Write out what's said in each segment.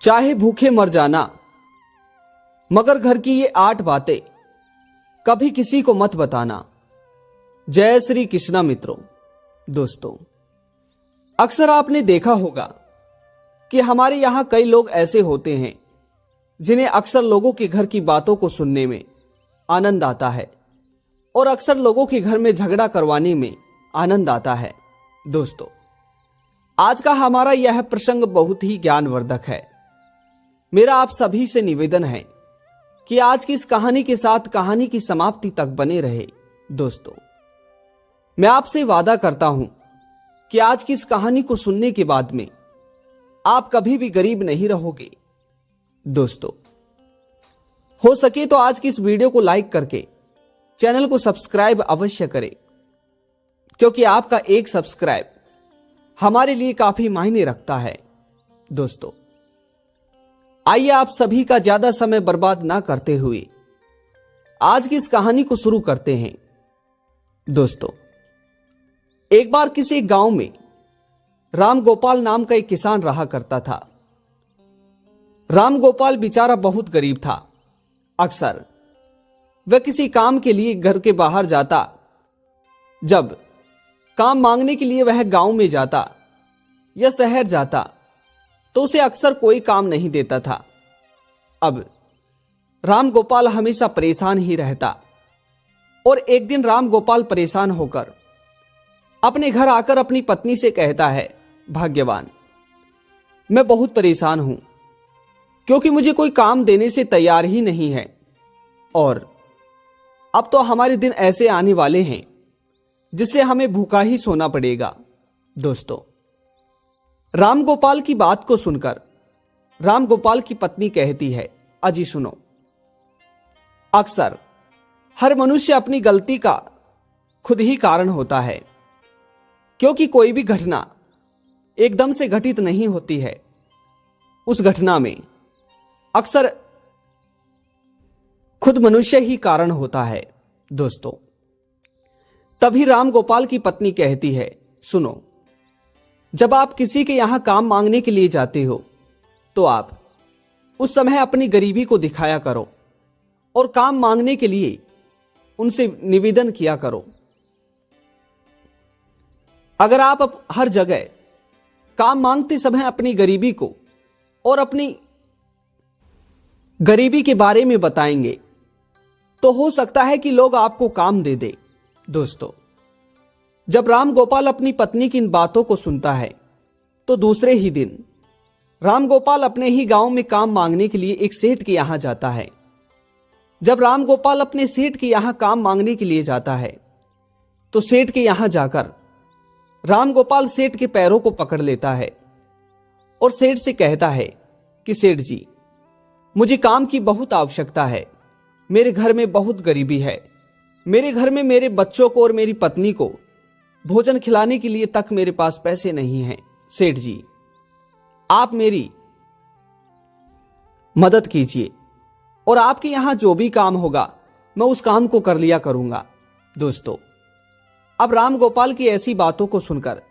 चाहे भूखे मर जाना, मगर घर की ये 8 बातें कभी किसी को मत बताना। जय श्री कृष्णा मित्रों। दोस्तों, अक्सर आपने देखा होगा कि हमारे यहां कई लोग ऐसे होते हैं जिन्हें अक्सर लोगों के घर की बातों को सुनने में आनंद आता है और अक्सर लोगों के घर में झगड़ा करवाने में आनंद आता है। दोस्तों, आज का हमारा यह प्रसंग बहुत ही ज्ञानवर्धक है। मेरा आप सभी से निवेदन है कि आज की इस कहानी के साथ कहानी की समाप्ति तक बने रहे। दोस्तों, मैं आपसे वादा करता हूं कि आज की इस कहानी को सुनने के बाद में आप कभी भी गरीब नहीं रहोगे। दोस्तों, हो सके तो आज की इस वीडियो को लाइक करके चैनल को सब्सक्राइब अवश्य करें, क्योंकि आपका एक सब्सक्राइब हमारे लिए काफी मायने रखता है। दोस्तों, आइए आप सभी का ज्यादा समय बर्बाद ना करते हुए आज की इस कहानी को शुरू करते हैं। दोस्तों, एक बार किसी गांव में राम गोपाल नाम का एक किसान रहा करता था। राम गोपाल बेचारा बहुत गरीब था। अक्सर वह किसी काम के लिए घर के बाहर जाता। जब काम मांगने के लिए वह गांव में जाता या शहर जाता तो उसे अक्सर कोई काम नहीं देता था। अब राम गोपाल हमेशा परेशान ही रहता और एक दिन राम गोपाल परेशान होकर अपने घर आकर अपनी पत्नी से कहता है, भाग्यवान, मैं बहुत परेशान हूं क्योंकि मुझे कोई काम देने से तैयार ही नहीं है और अब तो हमारे दिन ऐसे आने वाले हैं जिससे हमें भूखा ही सोना पड़ेगा। दोस्तों, राम गोपाल की बात को सुनकर राम गोपाल की पत्नी कहती है, अजी सुनो, अक्सर हर मनुष्य अपनी गलती का खुद ही कारण होता है, क्योंकि कोई भी घटना एकदम से घटित नहीं होती है। उस घटना में अक्सर खुद मनुष्य ही कारण होता है। दोस्तों, तभी राम गोपाल की पत्नी कहती है, सुनो, जब आप किसी के यहां काम मांगने के लिए जाते हो तो आप उस समय अपनी गरीबी को दिखाया करो और काम मांगने के लिए उनसे निवेदन किया करो। अगर आप हर जगह काम मांगते समय अपनी गरीबी को और अपनी गरीबी के बारे में बताएंगे तो हो सकता है कि लोग आपको काम दे दे। दोस्तों, जब राम गोपाल अपनी पत्नी की इन बातों को सुनता है तो दूसरे ही दिन राम गोपाल अपने ही गांव में काम मांगने के लिए एक सेठ के यहां जाता है। जब राम गोपाल अपने सेठ के यहां काम मांगने के लिए जाता है तो सेठ के यहां जाकर राम गोपाल सेठ के पैरों को पकड़ लेता है और सेठ से कहता है कि सेठ जी, मुझे काम की बहुत आवश्यकता है। मेरे घर में बहुत गरीबी है। मेरे घर में मेरे बच्चों को और मेरी पत्नी को भोजन खिलाने के लिए तक मेरे पास पैसे नहीं हैं। सेठ जी, आप मेरी मदद कीजिए और आपके यहां जो भी काम होगा मैं उस काम को कर लिया करूंगा। दोस्तों, अब राम गोपाल की ऐसी बातों को सुनकर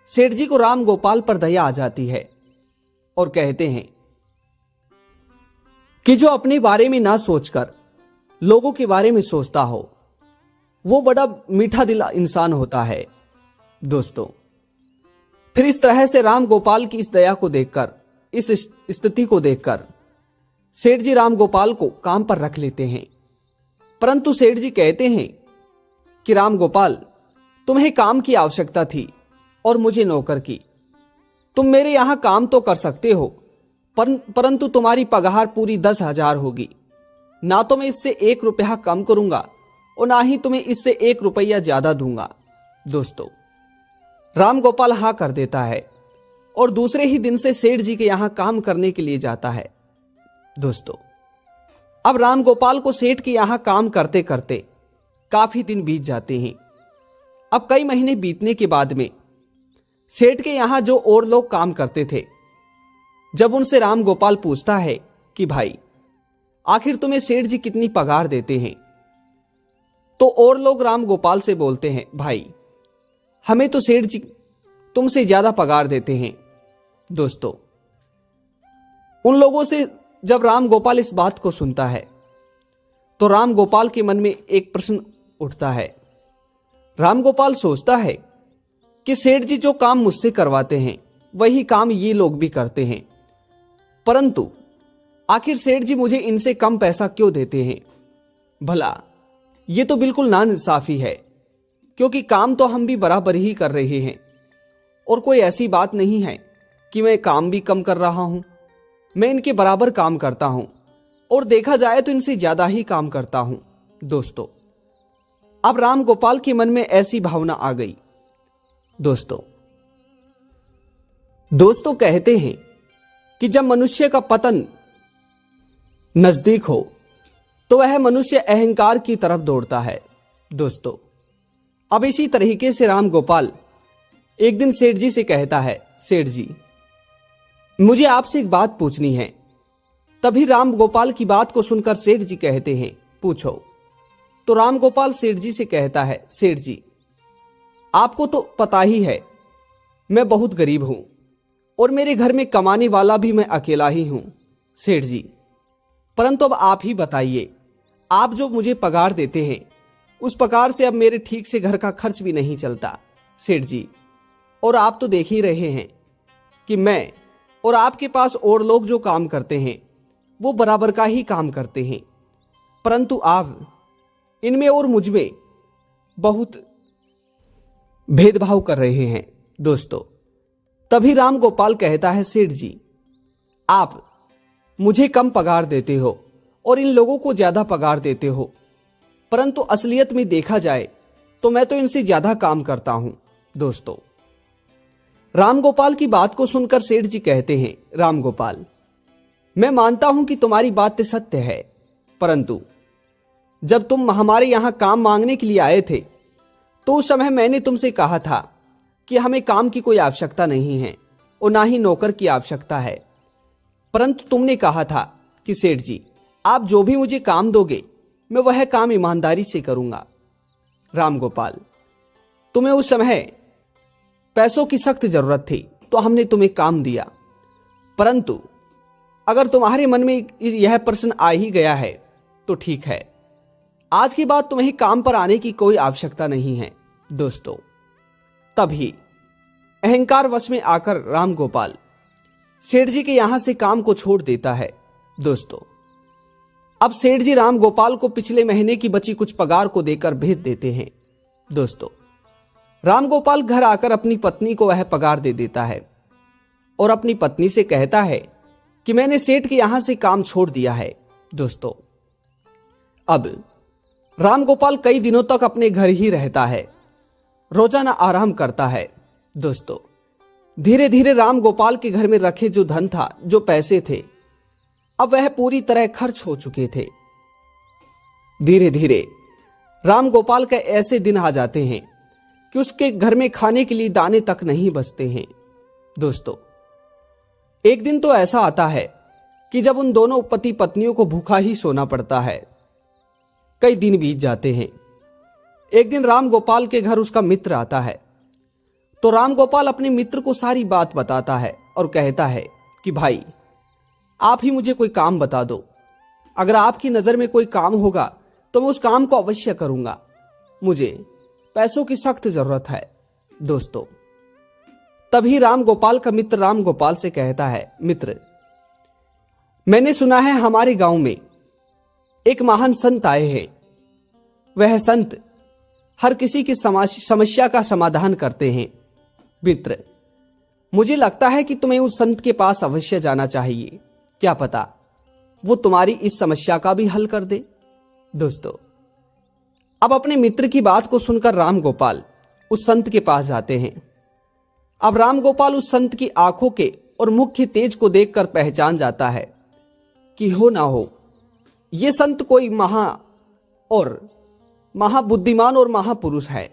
सेठ जी को राम गोपाल पर दया आ जाती है और कहते हैं कि जो अपने बारे में ना सोचकर लोगों के बारे में सोचता हो वो बड़ा मीठा दिल इंसान होता है। दोस्तों, फिर इस तरह से राम गोपाल की इस दया को देखकर, इस स्थिति को देखकर सेठ जी राम गोपाल को काम पर रख लेते हैं। परंतु सेठ जी कहते हैं कि राम गोपाल, तुम्हें काम की आवश्यकता थी और मुझे नौकर की। तुम मेरे यहां काम तो कर सकते हो, परंतु तुम्हारी पगार पूरी 10,000 होगी। ना तो मैं इससे 1 रुपया कम करूंगा और ना ही तुम्हें इससे 1 रुपया ज्यादा दूंगा। दोस्तों, राम गोपाल हाँ कर देता है और दूसरे ही दिन से सेठ जी के यहां काम करने के लिए जाता है। दोस्तों, अब राम गोपाल को सेठ के यहां काम करते करते काफी दिन बीत जाते हैं। अब कई महीने बीतने के बाद में सेठ के यहां जो और लोग काम करते थे, जब उनसे राम गोपाल पूछता है कि भाई, आखिर तुम्हें सेठ जी कितनी पगार देते हैं, तो और लोग राम गोपाल से बोलते हैं, भाई, हमें तो सेठ जी तुमसे ज्यादा पगार देते हैं। दोस्तों, उन लोगों से जब राम गोपाल इस बात को सुनता है तो राम गोपाल के मन में एक प्रश्न उठता है। राम गोपाल सोचता है कि सेठ जी जो काम मुझसे करवाते हैं वही काम ये लोग भी करते हैं, परंतु आखिर सेठ जी मुझे इनसे कम पैसा क्यों देते हैं? भला ये तो बिल्कुल नाइंसाफी है, क्योंकि काम तो हम भी बराबर ही कर रहे हैं और कोई ऐसी बात नहीं है कि मैं काम भी कम कर रहा हूं। मैं इनके बराबर काम करता हूं और देखा जाए तो इनसे ज्यादा ही काम करता हूं। दोस्तों, अब राम गोपाल के मन में ऐसी भावना आ गई। दोस्तों कहते हैं कि जब मनुष्य का पतन नजदीक हो तो वह मनुष्य अहंकार की तरफ दौड़ता है। दोस्तों, अब इसी तरीके से राम गोपाल एक दिन सेठ जी से कहता है, सेठ जी मुझे आपसे एक बात पूछनी है। तभी राम गोपाल की बात को सुनकर सेठ जी कहते हैं, पूछो। तो राम गोपाल सेठ जी से कहता है, सेठ जी आपको तो पता ही है मैं बहुत गरीब हूं और मेरे घर में कमाने वाला भी मैं अकेला ही हूं सेठ जी, परंतु अब आप ही बताइए, आप जो मुझे पगार देते हैं उस पगार से अब मेरे ठीक से घर का खर्च भी नहीं चलता सेठ जी। और आप तो देख ही रहे हैं कि मैं और आपके पास और लोग जो काम करते हैं वो बराबर का ही काम करते हैं, परंतु आप इनमें और मुझ में बहुत भेदभाव कर रहे हैं। दोस्तों, तभी राम गोपाल कहता है, सेठ जी आप मुझे कम पगार देते हो और इन लोगों को ज्यादा पगार देते हो, परंतु असलियत में देखा जाए तो मैं तो इनसे ज्यादा काम करता हूं। दोस्तों, राम गोपाल की बात को सुनकर सेठ जी कहते हैं, राम गोपाल मैं मानता हूं कि तुम्हारी बात सत्य है, परंतु जब तुम हमारे यहां काम मांगने के लिए आए थे तो उस समय मैंने तुमसे कहा था कि हमें काम की कोई आवश्यकता नहीं है और ना ही नौकर की आवश्यकता है, परंतु तुमने कहा था कि सेठ जी आप जो भी मुझे काम दोगे मैं वह काम ईमानदारी से करूंगा। राम गोपाल, तुम्हें उस समय पैसों की सख्त जरूरत थी तो हमने तुम्हें काम दिया, परंतु अगर तुम्हारे मन में यह प्रश्न आ ही गया है तो ठीक है, आज के बाद तुम्हें काम पर आने की कोई आवश्यकता नहीं है। दोस्तों, तभी अहंकार वश में आकर राम गोपाल सेठ जी के यहां से काम को छोड़ देता है। दोस्तों, अब सेठ जी राम गोपाल को पिछले महीने की बची कुछ पगार को देकर भेज देते हैं। दोस्तों, राम गोपाल घर आकर अपनी पत्नी को वह पगार दे देता है और अपनी पत्नी से कहता है कि मैंने सेठ के यहां से काम छोड़ दिया है। दोस्तों, अब राम गोपाल कई दिनों तक अपने घर ही रहता है, रोजाना आराम करता है। दोस्तों, धीरे धीरे राम गोपाल के घर में रखे जो धन था, जो पैसे थे, अब वह पूरी तरह खर्च हो चुके थे। धीरे धीरे राम गोपाल के ऐसे दिन आ जाते हैं कि उसके घर में खाने के लिए दाने तक नहीं बचते हैं। दोस्तों, एक दिन तो ऐसा आता है कि जब उन दोनों पति पत्नियों को भूखा ही सोना पड़ता है। कई दिन बीत जाते हैं। एक दिन राम गोपाल के घर उसका मित्र आता है तो राम गोपाल अपने मित्र को सारी बात बताता है और कहता है कि भाई आप ही मुझे कोई काम बता दो, अगर आपकी नजर में कोई काम होगा तो मैं उस काम को अवश्य करूंगा, मुझे पैसों की सख्त जरूरत है। दोस्तों, तभी राम गोपाल का मित्र राम गोपाल से कहता है, मित्र मैंने सुना है हमारे गांव में एक महान संत आए हैं, वह संत हर किसी की समस्या का समाधान करते हैं। मित्र, मुझे लगता है कि तुम्हें उस संत के पास अवश्य जाना चाहिए, क्या पता वो तुम्हारी इस समस्या का भी हल कर दे। दोस्तों, अब अपने मित्र की बात को सुनकर राम गोपाल उस संत के पास जाते हैं। अब राम गोपाल उस संत की आंखों के और मुख के तेज को देखकर पहचान जाता है कि हो ना हो ये संत कोई महाबुद्धिमान और महापुरुष है।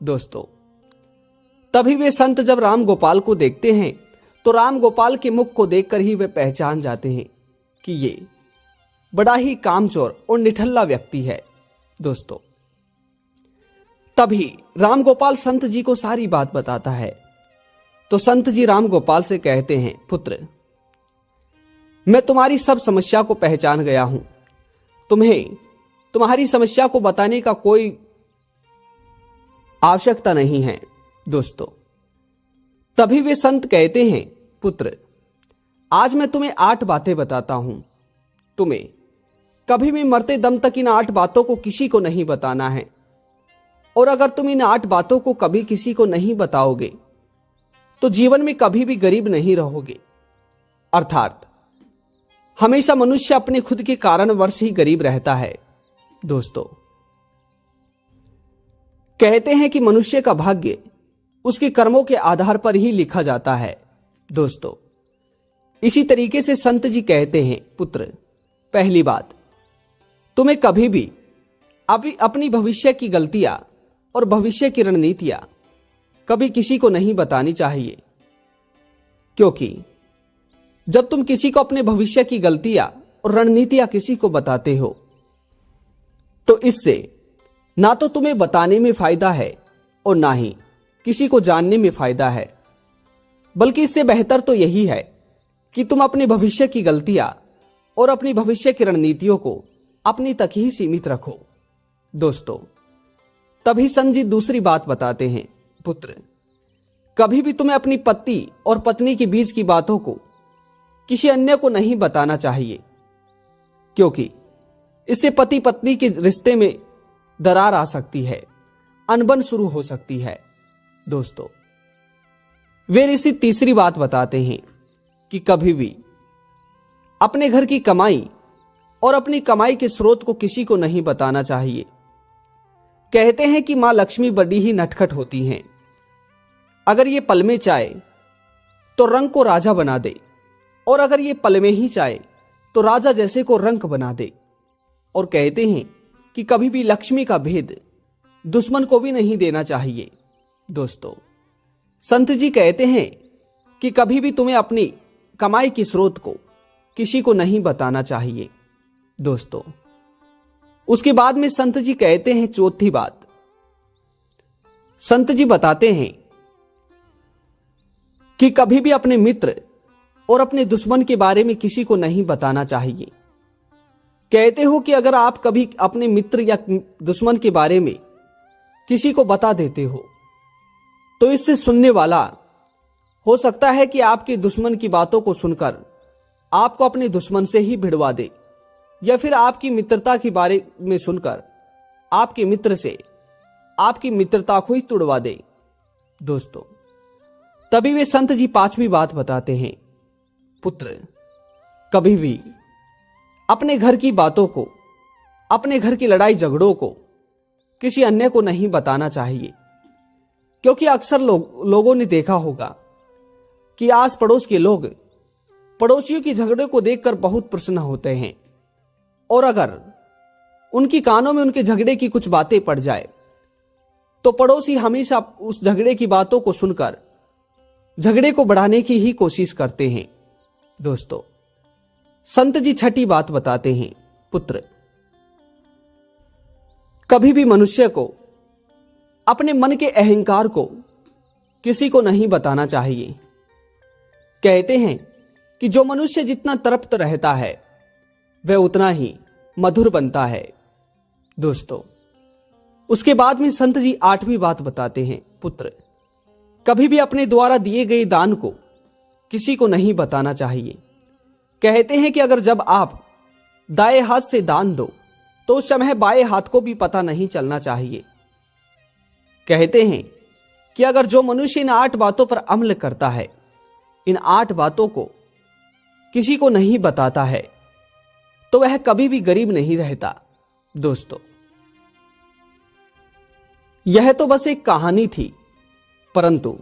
दोस्तों, तभी वे संत जब राम गोपाल को देखते हैं तो राम गोपाल के मुख को देखकर ही वे पहचान जाते हैं कि ये बड़ा ही कामचोर और निठल्ला व्यक्ति है। दोस्तों, तभी राम गोपाल संत जी को सारी बात बताता है तो संत जी राम गोपाल से कहते हैं, पुत्र मैं तुम्हारी सब समस्या को पहचान गया हूं। तुम्हें तुम्हारी समस्या को बताने का कोई आवश्यकता नहीं है। दोस्तों, तभी वे संत कहते हैं, पुत्र, आज मैं तुम्हें 8 बातें बताता हूं। तुम्हें कभी भी मरते दम तक इन 8 बातों को किसी को नहीं बताना है। और अगर तुम इन 8 बातों को कभी किसी को नहीं बताओगे तो जीवन में कभी भी गरीब नहीं रहोगे। अर्थात हमेशा मनुष्य अपने खुद के कारणवश ही गरीब रहता है। दोस्तों, कहते हैं कि मनुष्य का भाग्य उसके कर्मों के आधार पर ही लिखा जाता है। दोस्तों, इसी तरीके से संत जी कहते हैं, पुत्र, पहली बात, तुम्हें कभी भी अपनी भविष्य की गलतियां और भविष्य की रणनीतियां कभी किसी को नहीं बतानी चाहिए। क्योंकि जब तुम किसी को अपने भविष्य की गलतियां और रणनीतियां किसी को बताते हो तो इससे ना तो तुम्हें बताने में फायदा है और ना ही किसी को जानने में फायदा है, बल्कि इससे बेहतर तो यही है कि तुम अपने भविष्य की गलतियां और अपनी भविष्य की रणनीतियों को अपनी तक ही सीमित रखो। दोस्तों, तभी संत जी दूसरी बात बताते हैं, पुत्र, कभी भी तुम्हें अपनी पति और पत्नी के बीच की बातों को किसी अन्य को नहीं बताना चाहिए। क्योंकि इससे पति पत्नी के रिश्ते में दरार आ सकती है, अनबन शुरू हो सकती है। दोस्तों, वे ऋषि तीसरी बात बताते हैं कि कभी भी अपने घर की कमाई और अपनी कमाई के स्रोत को किसी को नहीं बताना चाहिए। कहते हैं कि मां लक्ष्मी बड़ी ही नटखट होती हैं। अगर ये पल में चाहे तो रंग को राजा बना दे, और अगर ये पल में ही चाहे तो राजा जैसे को रंक बना दे। और कहते हैं कि कभी भी लक्ष्मी का भेद दुश्मन को भी नहीं देना चाहिए। दोस्तों, संत जी कहते हैं कि कभी भी तुम्हें अपनी कमाई की स्रोत को किसी को नहीं बताना चाहिए। दोस्तों, उसके बाद में संत जी कहते हैं चौथी बात, संत जी बताते हैं कि कभी भी अपने मित्र और अपने दुश्मन के बारे में किसी को नहीं बताना चाहिए। कहते हो कि अगर आप कभी अपने मित्र या दुश्मन के बारे में किसी को बता देते हो तो इससे सुनने वाला हो सकता है कि आपके दुश्मन की बातों को सुनकर आपको अपने दुश्मन से ही भिड़वा दे, या फिर आपकी मित्रता के बारे में सुनकर आपके मित्र से आपकी मित्रता को ही तोड़वा दे। दोस्तों, तभी वे संत जी 5वीं बात बताते हैं, पुत्र, कभी भी अपने घर की बातों को, अपने घर की लड़ाई झगड़ों को किसी अन्य को नहीं बताना चाहिए। क्योंकि अक्सर लोगों ने देखा होगा कि आस पड़ोस के लोग पड़ोसियों की झगड़े को देखकर बहुत प्रसन्न होते हैं, और अगर उनकी कानों में उनके झगड़े की कुछ बातें पड़ जाए तो पड़ोसी हमेशा उस झगड़े की बातों को सुनकर झगड़े को बढ़ाने की ही कोशिश करते हैं। दोस्तों, संत जी 6ठी बात बताते हैं, पुत्र, कभी भी मनुष्य को अपने मन के अहंकार को किसी को नहीं बताना चाहिए। कहते हैं कि जो मनुष्य जितना तृप्त रहता है वह उतना ही मधुर बनता है। दोस्तों, उसके बाद में संत जी 8वीं बात बताते हैं, पुत्र, कभी भी अपने द्वारा दिए गए दान को किसी को नहीं बताना चाहिए। कहते हैं कि अगर जब आप दाएं हाथ से दान दो तो उस समय बाएं हाथ को भी पता नहीं चलना चाहिए। कहते हैं कि अगर जो मनुष्य इन 8 बातों पर अमल करता है, इन 8 बातों को किसी को नहीं बताता है, तो वह कभी भी गरीब नहीं रहता। दोस्तों, यह तो बस एक कहानी थी, परंतु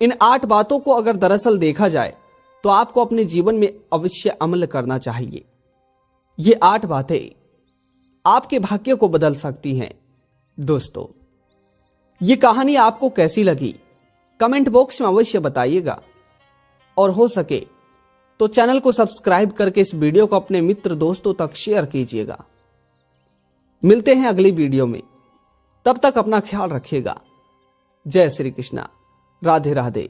इन 8 बातों को अगर दरअसल देखा जाए तो आपको अपने जीवन में अवश्य अमल करना चाहिए। ये 8 बातें आपके भाग्य को बदल सकती हैं। दोस्तों, ये कहानी आपको कैसी लगी कमेंट बॉक्स में अवश्य बताइएगा, और हो सके तो चैनल को सब्सक्राइब करके इस वीडियो को अपने मित्र दोस्तों तक शेयर कीजिएगा। मिलते हैं अगली वीडियो में, तब तक अपना ख्याल रखिएगा। जय श्री कृष्णा, राधे राधे।